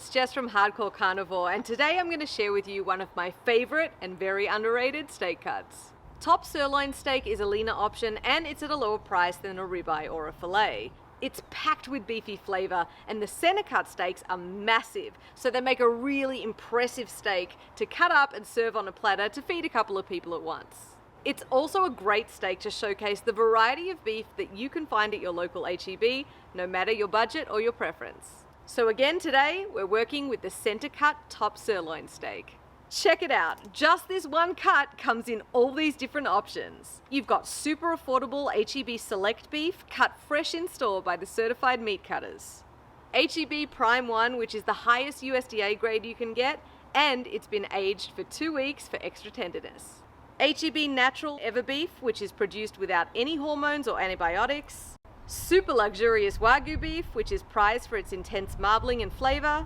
it's Jess from Hardcore Carnivore, and today I'm going to share with you one of my favorite and very underrated steak cuts. Top sirloin steak is a leaner option and it's at a lower price than a ribeye or a filet. It's packed with beefy flavor, and the center cut steaks are massive, so they make a really impressive steak to cut up and serve on a platter to feed a couple of people at once. It's also a great steak to showcase the variety of beef that you can find at your local HEB, no matter your budget or your preference. So again today, we're working with the center cut top sirloin steak. Check it out, just this one cut comes in all these different options. You've got super affordable HEB select beef cut fresh in store by the certified meat cutters. HEB Prime 1, which is the highest USDA grade you can get, and it's been aged for 2 weeks for extra tenderness. HEB Natural Ever Beef, which is produced without any hormones or antibiotics. Super luxurious Wagyu beef, which is prized for its intense marbling and flavor.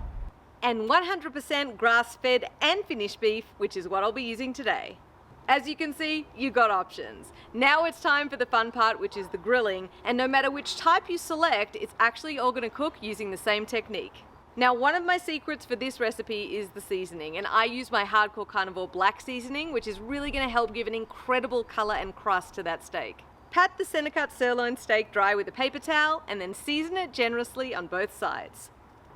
And 100% grass-fed and finished beef, which is what I'll be using today. As you can see, you got options. Now it's time for the fun part, which is the grilling, and no matter which type you select, it's actually all gonna cook using the same technique. Now, one of my secrets for this recipe is the seasoning, and I use my Hardcore Carnivore black seasoning, which is really gonna help give an incredible color and crust to that steak. Pat the center cut sirloin steak dry with a paper towel and then season it generously on both sides.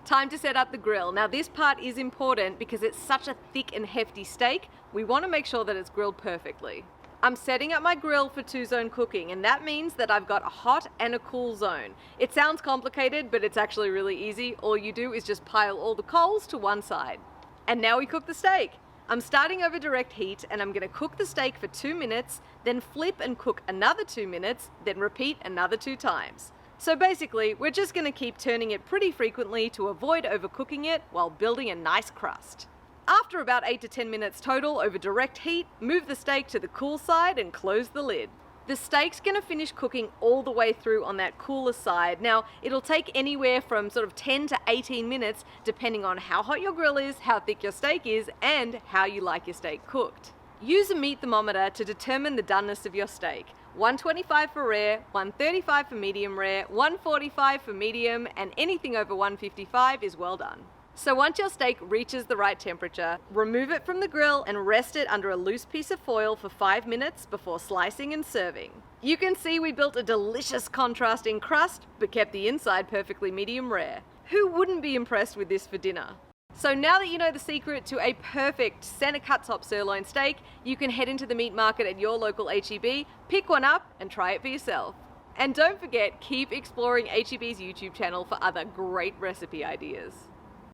Time to set up the grill. Now this part is important because it's such a thick and hefty steak, we want to make sure that it's grilled perfectly. I'm setting up my grill for 2-zone cooking, and that means that I've got a hot and a cool zone. It sounds complicated, but it's actually really easy. All you do is just pile all the coals to one side. And now we cook the steak. I'm starting over direct heat, and I'm going to cook the steak for 2 minutes, then flip and cook another 2 minutes, then repeat another 2 times. So basically, we're just going to keep turning it pretty frequently to avoid overcooking it while building a nice crust. After about 8 to 10 minutes total over direct heat, move the steak to the cool side and close the lid. The steak's going to finish cooking all the way through on that cooler side. Now, it'll take anywhere from sort of 10 to 18 minutes depending on how hot your grill is, how thick your steak is, and how you like your steak cooked. Use a meat thermometer to determine the doneness of your steak. 125 for rare, 135 for medium rare, 145 for medium, and anything over 155 is well done. So once your steak reaches the right temperature, remove it from the grill and rest it under a loose piece of foil for 5 minutes before slicing and serving. You can see we built a delicious contrasting crust, but kept the inside perfectly medium rare. Who wouldn't be impressed with this for dinner? So now that you know the secret to a perfect center cut top sirloin steak, you can head into the meat market at your local HEB, pick one up and try it for yourself. And don't forget, keep exploring HEB's YouTube channel for other great recipe ideas.